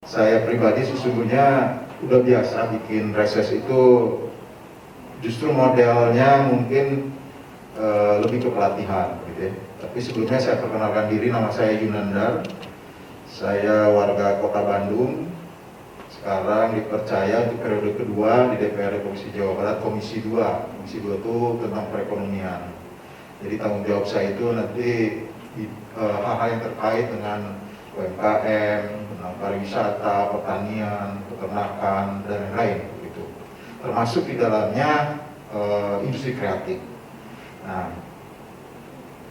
Saya pribadi sesungguhnya udah biasa bikin reses itu, justru modelnya mungkin lebih ke pelatihan gitu ya. Tapi sebelumnya saya perkenalkan diri, nama saya Yunandar. Saya warga Kota Bandung. Sekarang dipercaya untuk periode kedua di DPRD Provinsi Jawa Barat, Komisi 2. Komisi 2 itu tentang perekonomian. Jadi tanggung jawab saya itu nanti hal-hal yang terkait dengan UMKM, tentang pariwisata, pertanian, peternakan, dan lain-lain gitu. Termasuk di dalamnya industri kreatif. Nah,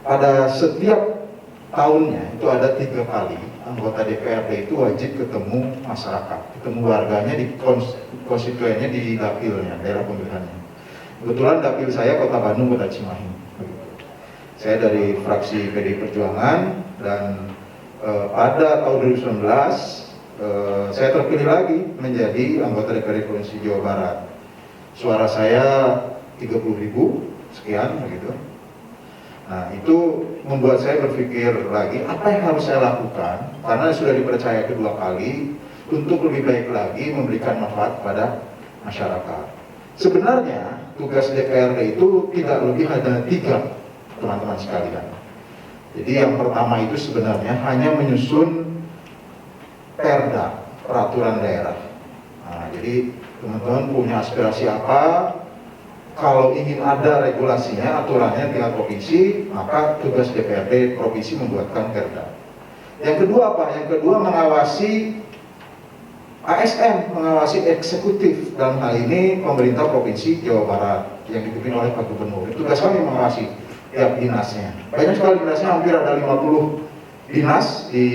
pada setiap tahunnya itu ada 3 kali anggota DPRD itu wajib ketemu masyarakat, ketemu warganya di konstituennya, di dapilnya, daerah pemilihannya. Kebetulan dapil saya Kota Bandung, Kota Cimahi. Saya dari fraksi PDI Perjuangan dan pada tahun 2019 saya terpilih lagi menjadi anggota DPRD Provinsi Jawa Barat. Suara saya 30.000 sekian begitu. Nah, itu membuat saya berpikir lagi apa yang harus saya lakukan, karena sudah dipercaya kedua kali untuk lebih baik lagi memberikan manfaat pada masyarakat. Sebenarnya tugas DPRD itu tidak lebih hanya 3, teman-teman sekalian. Jadi yang pertama itu sebenarnya hanya menyusun perda, peraturan daerah. Nah, jadi teman-teman punya aspirasi apa, kalau ingin ada regulasinya, aturannya tingkat provinsi, maka tugas DPRD provinsi membuatkan perda. Yang kedua apa? Yang kedua mengawasi ASN, mengawasi eksekutif, dalam hal ini pemerintah Provinsi Jawa Barat yang dipimpin oleh Pak Gubernur. Tugas kami mengawasi tiap dinasnya. Banyak sekali dinasnya, hampir ada 50 dinas di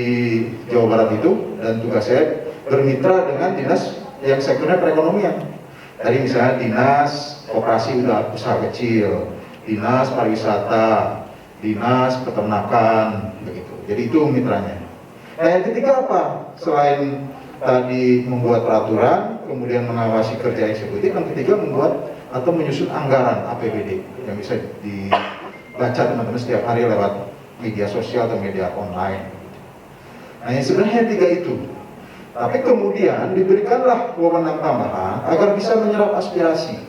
Jawa Barat itu, dan tugas saya bermitra dengan dinas yang sektornya perekonomian. Dari misalnya dinas koperasi usaha kecil, dinas pariwisata, dinas peternakan, begitu. Jadi itu mitranya. Nah, yang ketiga apa? Selain tadi membuat peraturan, kemudian mengawasi kerja eksekutif, yang ketiga membuat atau menyusun anggaran APBD yang bisa dibaca teman-teman setiap hari lewat media sosial atau media online. Nah, yang sebenarnya 3 itu. Tapi kemudian diberikanlah wewenang tambahan agar bisa menyerap aspirasi.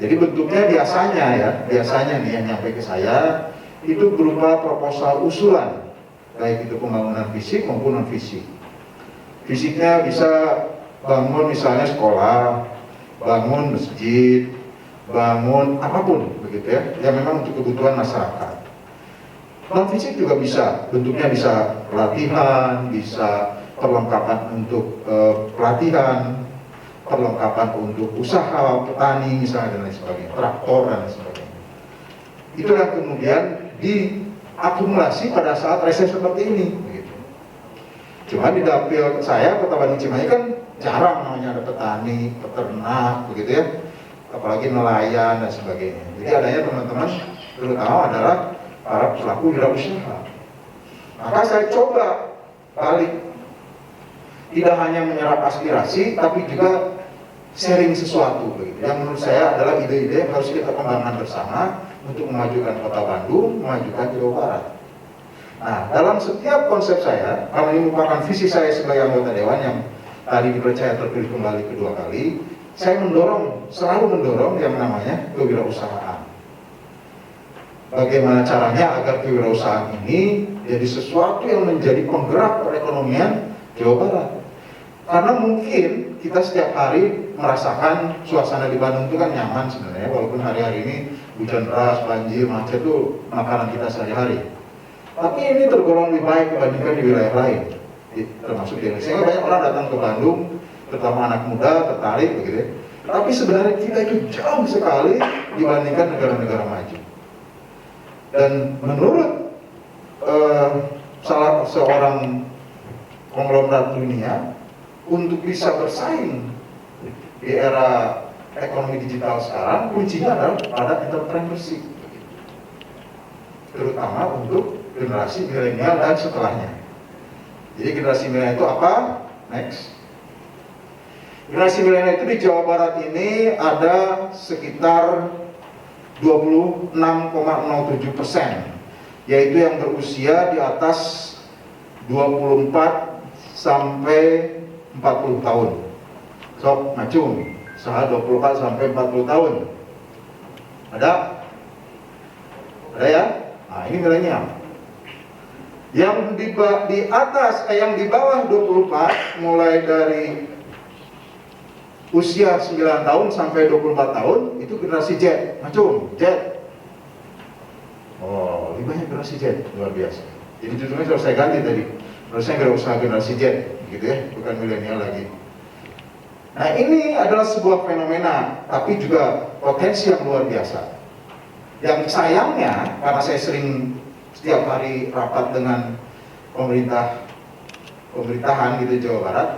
Jadi bentuknya biasanya nih yang nyampe ke saya itu berupa proposal usulan, baik itu pembangunan fisik maupun non fisik. Fisiknya bisa bangun misalnya sekolah, bangun masjid, bangun apapun begitu ya, yang memang untuk kebutuhan masyarakat. Non fisik juga bisa, bentuknya bisa pelatihan, bisa perlengkapan untuk pelatihan, perlengkapan untuk usaha petani misalnya dan lain sebagainya, traktor dan lain sebagainya. Itu yang kemudian diakumulasi pada saat reses seperti ini. Begitu. Cuma di dapil saya Kota Bandung Cimahi kan jarang namanya ada petani, peternak, begitu ya, apalagi nelayan dan sebagainya. Jadi adanya teman-teman terutama adalah para pelaku wirausaha. Maka saya coba balik. Tidak hanya menyerap aspirasi, tapi juga sharing sesuatu begitu. Yang menurut saya adalah ide-ide yang harus kita kembangkan bersama untuk memajukan Kota Bandung, memajukan Jawa Barat. Nah, dalam setiap konsep saya, karena ini merupakan visi saya sebagai anggota Dewan yang tadi dipercaya terpilih kembali kedua kali, saya selalu mendorong yang namanya kewirausahaan. Bagaimana caranya agar kewirausahaan ini jadi sesuatu yang menjadi penggerak perekonomian Jawa Barat. Karena mungkin kita setiap hari merasakan suasana di Bandung itu kan nyaman sebenarnya, walaupun hari-hari ini hujan deras, banjir, macet itu makanan kita sehari-hari. Tapi ini tergolong lebih baik dibandingkan di wilayah lain, termasuk di Indonesia. Sehingga banyak orang datang ke Bandung, terutama anak muda, tertarik begitu ya. Tapi sebenarnya kita itu jauh sekali dibandingkan negara-negara maju. Dan menurut salah seorang konglomerat dunia, untuk bisa bersaing di era ekonomi digital sekarang, kuncinya adalah pada entrepreneurship, terutama untuk generasi milenial dan setelahnya. Jadi generasi milenial itu apa? Next. Generasi milenial itu di Jawa Barat ini ada sekitar 26,07%, yaitu yang berusia di atas 24 sampai 40 tahun. Sok macung, usaha 24 sampai 40 tahun. Ada? Ada ya? Nah, ini milenial. Yang di atas, yang di bawah 24, mulai dari usia 9 tahun sampai 24 tahun, itu generasi Z, macung, Z. Oh, lebih banyak generasi Z, luar biasa. Jadi judulnya harus saya ganti tadi. Harusnya nggak usah generasi Z, gitu ya, bukan milenial lagi. Nah, ini adalah sebuah fenomena, tapi juga potensi yang luar biasa. Yang sayangnya, karena saya sering setiap hari rapat dengan pemerintahan gitu Jawa Barat,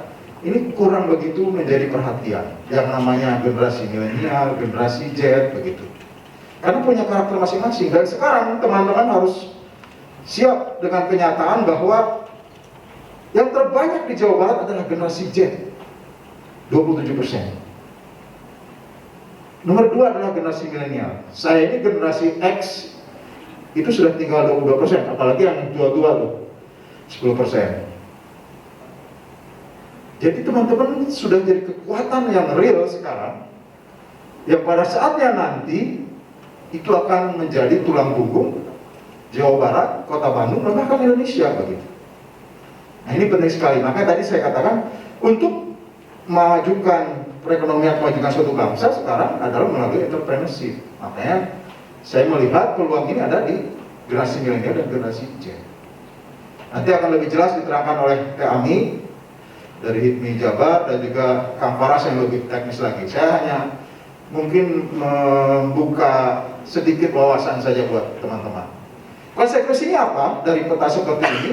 ini kurang begitu menjadi perhatian. Yang namanya generasi milenial, generasi Z, begitu. Karena punya karakter masing-masing. Dan sekarang teman-teman harus siap dengan kenyataan bahwa yang terbanyak di Jawa Barat adalah generasi Z, 27%. Nomor 2 adalah generasi milenial. Saya ini generasi X, itu sudah tinggal 22%, apalagi yang tua-tua tuh, 10%. Jadi teman-teman sudah jadi kekuatan yang real sekarang, yang pada saatnya nanti itu akan menjadi tulang punggung Jawa Barat, Kota Bandung, dan bahkan Indonesia begitu. Nah, ini penting sekali. Makanya tadi saya katakan untuk memajukan perekonomian, memajukan suatu bangsa sekarang adalah melalui entrepreneurship. Makanya saya melihat peluang ini ada di generasi milenial dan generasi Z. Nanti akan lebih jelas diterangkan oleh Teh Ami dari HIPMI Jabar dan juga Kang Faras yang lebih teknis lagi. Saya hanya mungkin membuka sedikit wawasan saja buat teman-teman. Konsekuensinya apa dari peta seperti ini?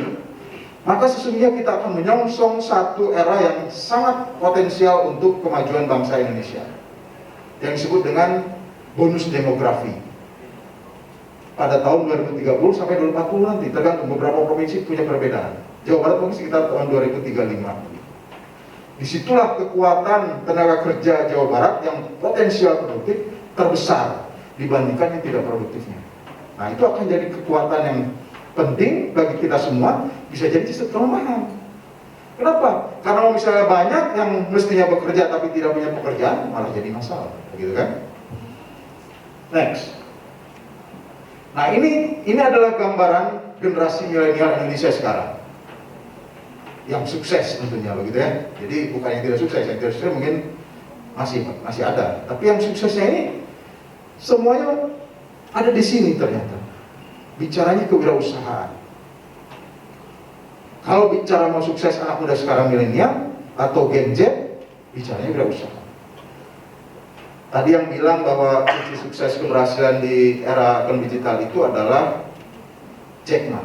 Maka sesungguhnya kita akan menyongsong satu era yang sangat potensial untuk kemajuan bangsa Indonesia, yang disebut dengan bonus demografi. Pada tahun 2030 sampai 2040 nanti, tergantung beberapa provinsi punya perbedaan. Jawa Barat mungkin sekitar tahun 2035. Disitulah kekuatan tenaga kerja Jawa Barat yang potensial produktif terbesar dibandingkan yang tidak produktifnya. Nah, itu akan jadi kekuatan yang penting bagi kita semua, bisa jadi sistem kelemahan. Kenapa? Karena kalau misalnya banyak yang mestinya bekerja tapi tidak punya pekerjaan, malah jadi masalah, begitu kan? Next. Nah, ini adalah gambaran generasi milenial Indonesia sekarang. Yang sukses tentunya, begitu ya. Jadi bukan yang tidak sukses, yang tidak sukses mungkin masih ada. Tapi yang suksesnya ini semuanya ada di sini ternyata. Bicaranya kewirausahaan. Kalau bicara mau sukses anak muda sekarang milenial atau Gen Z, bicaranya wirausaha. Tadi yang bilang bahwa kunci sukses keberhasilan di era ekonomi digital itu adalah Jack Ma.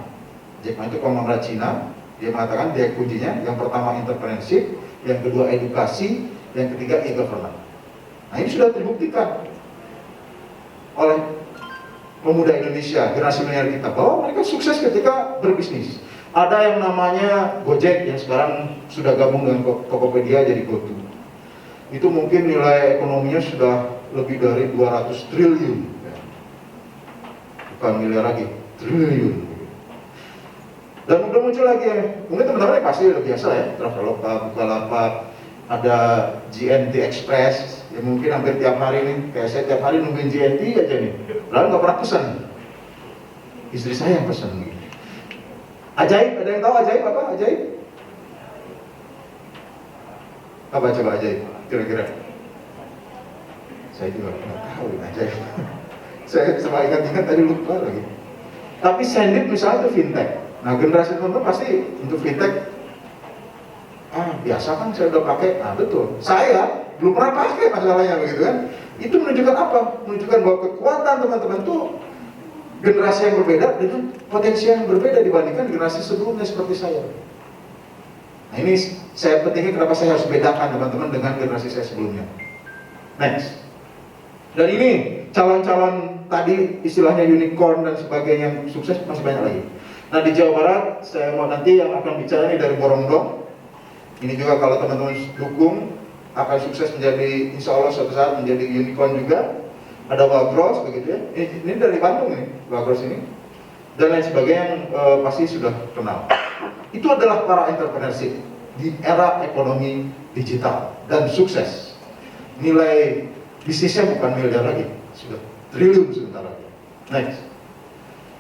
Jack Ma itu konglomerat Cina. Dia mengatakan dia kuncinya, yang pertama entrepreneurship, yang kedua edukasi, yang ketiga e-government. Nah, ini sudah terbuktikan oleh pemuda Indonesia, generasi milenial kita, bahwa mereka sukses ketika berbisnis. Ada yang namanya Gojek yang sekarang sudah gabung dengan Tokopedia jadi GoTo. Itu mungkin nilai ekonominya sudah lebih dari 200 triliun. Bukan miliar lagi, triliun. Dan udah muncul lagi ya, mungkin teman-teman pasti udah biasa ya, Traveloka, Bukalapak, ada GNT Express, ya mungkin hampir tiap hari nih, kayak saya tiap hari nungguin GNT aja nih, lalu nggak pernah pesan. Istri saya yang pesan gitu. Ajaib, ada yang tahu ajaib apa? Ajaib? Apa coba ajaib? Kira-kira? Saya juga nggak tahu ajaib. Saya cuma ingat-ingat tadi lupa lagi. Tapi Sendit misalnya itu fintech. Nah, generasi teman-teman pasti untuk fintech, biasa kan saya udah pakai. Nah, betul. Saya belum pernah pakai masalahnya begitu kan. Itu menunjukkan apa? Menunjukkan bahwa kekuatan teman-teman itu generasi yang berbeda dengan potensi yang berbeda dibandingkan generasi sebelumnya seperti saya. Nah, ini saya pentingnya kenapa saya harus bedakan teman-teman dengan generasi saya sebelumnya. Next. Dan ini calon-calon tadi istilahnya unicorn dan sebagainya yang sukses masih banyak lagi. Nah, di Jawa Barat saya mau nanti yang akan bicara ini dari Borongdong. Ini juga kalau teman-teman dukung akan sukses menjadi, insya Allah suatu saat menjadi unicorn juga. Ada Wagros begitu ya. Ini dari Bandung ini, Wagros ini. Dan lain sebagainya yang pasti sudah kenal. Itu adalah para entrepreneurship. di era ekonomi digital dan sukses. Nilai bisnisnya bukan miliar lagi, sudah triliun sebentar lagi. Next.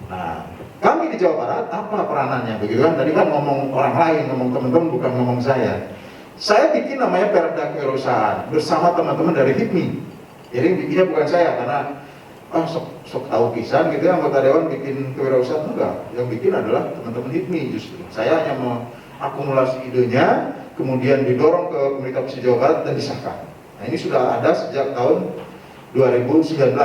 Nah, kami di Jawa Barat apa peranannya begitu kan? Tadi kan ngomong orang lain, ngomong teman-teman, bukan ngomong saya. Saya bikin namanya Perda Kewirausahaan bersama teman-teman dari HIPMI. Jadi bikinnya bukan saya karena sok tahu pisan gitu ya, anggota dewan bikin kewirausahaan, enggak. Yang bikin adalah teman-teman HIPMI justru. Saya hanya mengakumulasi idenya, kemudian didorong ke Pemerintah Provinsi Jawa Barat dan disahkan. Nah, ini sudah ada sejak tahun 2019.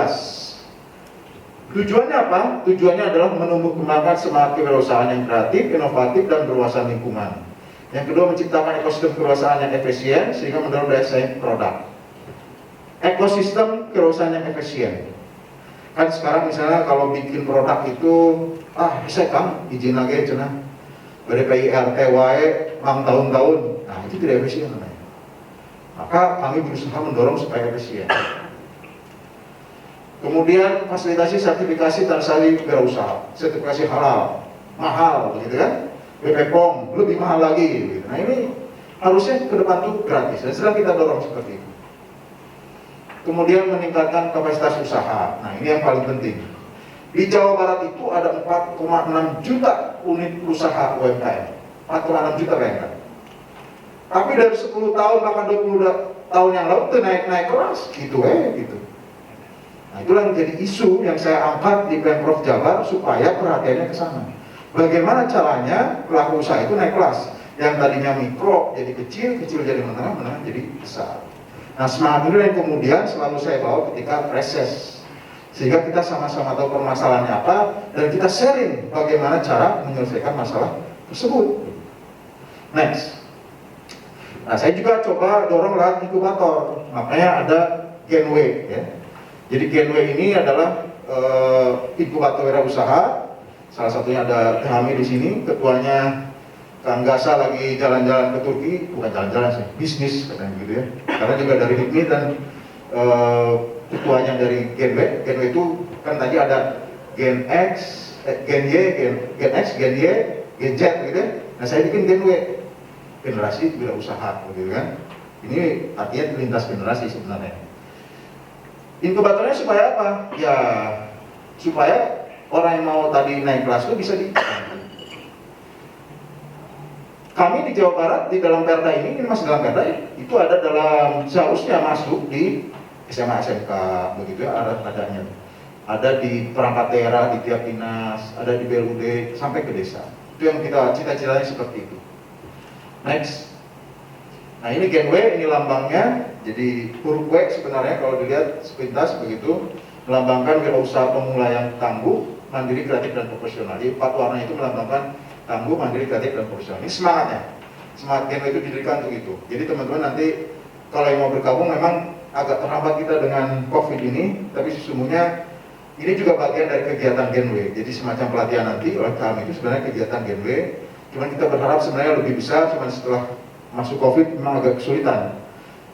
Tujuannya apa? Tujuannya adalah menumbuh kembangkan semangat kewirausahaan yang kreatif, inovatif, dan berwawasan lingkungan. Yang kedua, menciptakan ekosistem kewirausahaan yang efisien sehingga mendorong daya saing produk. Ekosistem kewirausahaan yang efisien. Kan sekarang misalnya kalau bikin produk itu, bisa kan izin lagi cenah. Dari PIRT wae mang tahun-tahun. Nah, itu tidak efisien namanya. Maka kami berusaha mendorong supaya efisien. Kemudian fasilitasi sertifikasi transaksi wirausaha, sertifikasi halal, mahal, begitu kan? BPOM lebih mahal lagi. Gitu. Nah ini harusnya ke depan tuh gratis dan sedang kita dorong seperti itu. Kemudian meningkatkan kapasitas usaha. Nah ini yang paling penting. Di Jawa Barat itu ada 4,6 juta unit usaha UMKM, 4,6 juta UMKM. Tapi dari 10 tahun bahkan 20 tahun yang lalu itu naik keras, gitu gitu. Nah itulah yang menjadi isu yang saya angkat di Pemprov Jabar supaya perhatiannya ke sana. Bagaimana caranya pelaku usaha itu naik kelas? Yang tadinya mikro jadi kecil, kecil jadi menengah, menengah jadi besar. Nah semangat ini yang kemudian selalu saya bawa ketika reses. Sehingga kita sama-sama tahu permasalahannya apa dan kita sharing bagaimana cara menyelesaikan masalah tersebut. Next. Nah saya juga coba dorong lewat inkubator. Makanya ada Genway ya. Jadi Genway ini adalah inkubator wirausaha. Salah satunya ada kami di sini, ketuanya Kang Gasa lagi jalan-jalan ke Turki, bukan jalan-jalan sih, bisnis katanya gitu ya. Karena juga dari HIPMI dan ketuanya dari Genway. Genway itu kan tadi ada Gen X, Gen Y, Gen X, Gen Y, Gen Z gitu ya. Nah saya bikin Genway, generasi wirausaha gitu kan. Ini artinya lintas generasi sebenarnya. Inkubatornya supaya apa? Ya supaya orang yang mau tadi naik kelas itu bisa di. Kami di Jawa Barat di dalam Perda ini masih dalam Perda ya, itu ada dalam seharusnya masuk di SMA SMK begitu ya, adanya. Ada di perangkat daerah, di tiap dinas, ada di BLUD sampai ke desa. Itu yang kita cita-citanya seperti itu. Next. Nah ini Genway, ini lambangnya. Jadi huruf W sebenarnya kalau dilihat sepintas begitu melambangkan wirausaha pemula yang tangguh, mandiri, kreatif, dan profesional. Jadi 4 warna itu melambangkan tangguh, mandiri, kreatif, dan profesional. Ini semangatnya. Semangat Genway itu didirikan untuk itu. Jadi teman-teman nanti kalau yang mau bergabung memang agak terhambat kita dengan COVID ini, tapi sesungguhnya ini juga bagian dari kegiatan Genway. Jadi semacam pelatihan nanti oleh kami itu sebenarnya kegiatan Genway. Cuman kita berharap sebenarnya lebih besar, cuman setelah masuk COVID memang agak kesulitan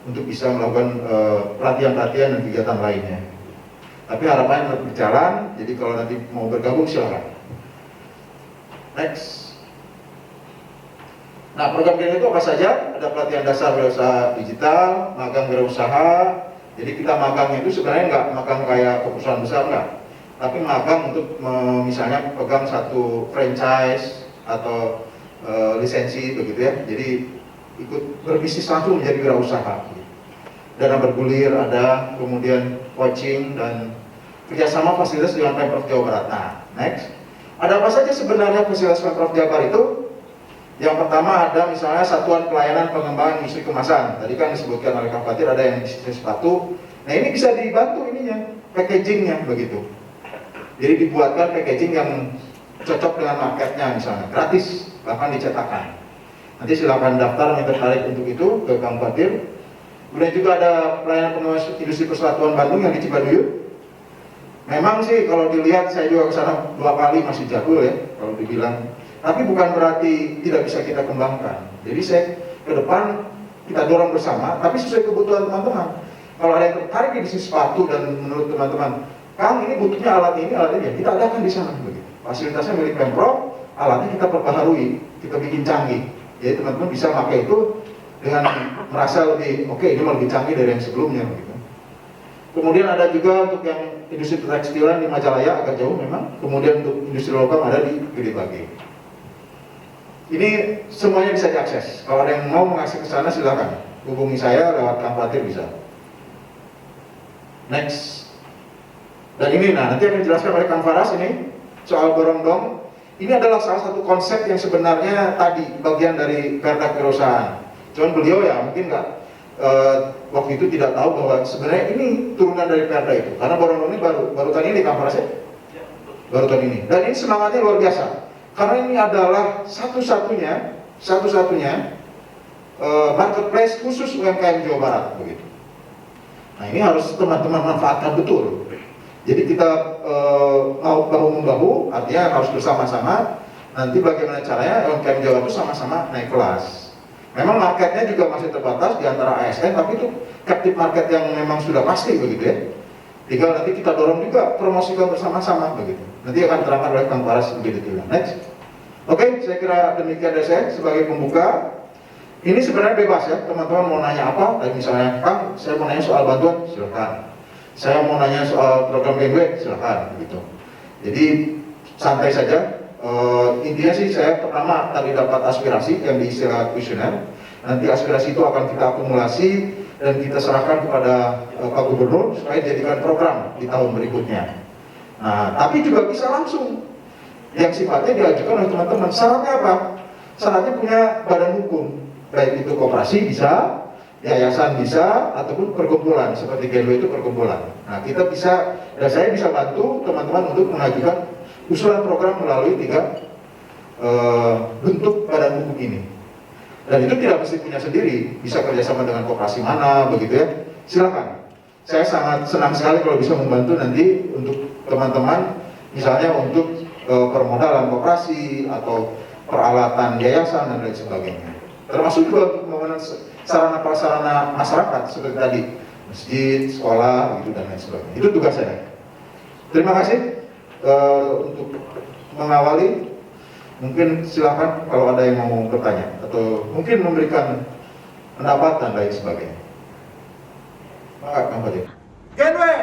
untuk bisa melakukan pelatihan-pelatihan dan kegiatan lainnya. Tapi harapannya tetap berjalan, jadi kalau nanti mau bergabung silakan. Next. Nah program Genway itu apa saja? Ada pelatihan dasar wirausaha digital, magang wirausaha. Jadi kita magangnya itu sebenarnya nggak magang kayak ke perusahaan besar nggak, tapi magang untuk misalnya pegang satu franchise atau lisensi begitu ya. Jadi ikut berbisnis langsung menjadi wirausaha. Dana bergulir ada, kemudian coaching dan kerjasama fasilitas dengan Pemprov Jawa Barat. Nah, next. Ada apa saja sebenarnya fasilitas Pemprov Jawa Barat itu? Yang pertama ada misalnya Satuan Pelayanan Pengembangan Industri Kemasan. Tadi kan disebutkan oleh Kang Fatir ada yang bisnis sepatu. Nah ini bisa dibantu ininya, packagingnya begitu. Jadi dibuatkan packaging yang cocok dengan marketnya misalnya, gratis, bahkan dicetakkan. Nanti silakan daftar yang tertarik untuk itu ke Kang Fatir. Kemudian juga ada pelayanan pengembangan industri persatuan Bandung yang di Cibaduyut. Memang sih kalau dilihat saya juga ke sana 2 kali masih jadul ya kalau dibilang. Tapi bukan berarti tidak bisa kita kembangkan. Jadi saya ke depan kita dorong bersama, tapi sesuai kebutuhan teman-teman. Kalau ada yang tertarik di bisnis sepatu dan menurut teman-teman, Kang ini butuhnya alat ini, ya kita adakan di sana begitu. Fasilitasnya milik Pemprov, alatnya kita perbaharui, kita bikin canggih. Jadi teman-teman bisa pakai itu dengan merasa lebih oke, ini lebih canggih dari yang sebelumnya gitu. Kemudian ada juga untuk yang industri tekstilan di Majalaya agak jauh memang. Kemudian untuk industri logam ada di Gede Bage. Ini semuanya bisa diakses. Kalau ada yang mau mengakses ke sana silakan hubungi saya lewat Kang Fatir bisa. Next. Dan ini nanti akan dijelaskan oleh Kang Faras ini soal Borondong. Ini adalah salah satu konsep yang sebenarnya tadi bagian dari Perda Kewirausahaan. Cuman beliau ya mungkin nggak waktu itu tidak tahu bahwa sebenarnya ini turunan dari Perda itu. Karena Borondong ini baru tahun ini Kang Faras ya? Baru tahun ini. Dan ini semangatnya luar biasa. Karena ini adalah satu-satunya marketplace khusus UMKM Jawa Barat begitu. Nah ini harus teman-teman manfaatkan betul. Jadi kita mau bahu-membahu, artinya harus bersama-sama. Nanti bagaimana caranya UMKM Jawa itu sama-sama naik kelas. Memang marketnya juga masih terbatas di antara ASN, tapi itu captive market yang memang sudah pasti begitu ya. Tinggal nanti kita dorong juga promosikan bersama-sama begitu. Nanti akan terangkan oleh Kang Faras lebih detail. Next. Oke, saya kira demikian dari saya sebagai pembuka. Ini sebenarnya bebas ya, teman-teman mau nanya apa? Tadi misalnya, Kang, saya mau nanya soal bantuan, silakan. Saya mau nanya soal program BMW, silakan. Gitu. Jadi santai saja. Intinya sih saya pertama tadi dapat aspirasi yang diistilah kuesioner. Nanti aspirasi itu akan kita akumulasi dan kita serahkan kepada Pak Gubernur supaya dijadikan program di tahun berikutnya. Nah, tapi juga bisa langsung yang sifatnya diajukan oleh teman-teman. Syaratnya apa? Syaratnya punya badan hukum. Baik itu koperasi bisa, yayasan bisa, ataupun perkumpulan seperti Genwe itu perkumpulan. Nah kita bisa, dan saya bisa bantu teman-teman untuk mengajukan usulan program melalui 3 bentuk badan hukum ini. Dan itu tidak mesti punya sendiri, bisa kerjasama dengan koperasi mana, begitu ya. Silakan. Saya sangat senang sekali kalau bisa membantu nanti untuk teman-teman, misalnya untuk permodalan koperasi atau peralatan yayasan dan lain sebagainya. Termasuk juga untuk pembangunan sarana prasarana masyarakat seperti tadi masjid, sekolah, gitu dan lain sebagainya. Itu tugas saya. Terima kasih untuk mengawali. Mungkin silakan kalau ada yang mau bertanya atau mungkin memberikan pendapat dan lain sebagainya. Pak Fatir. Genwe.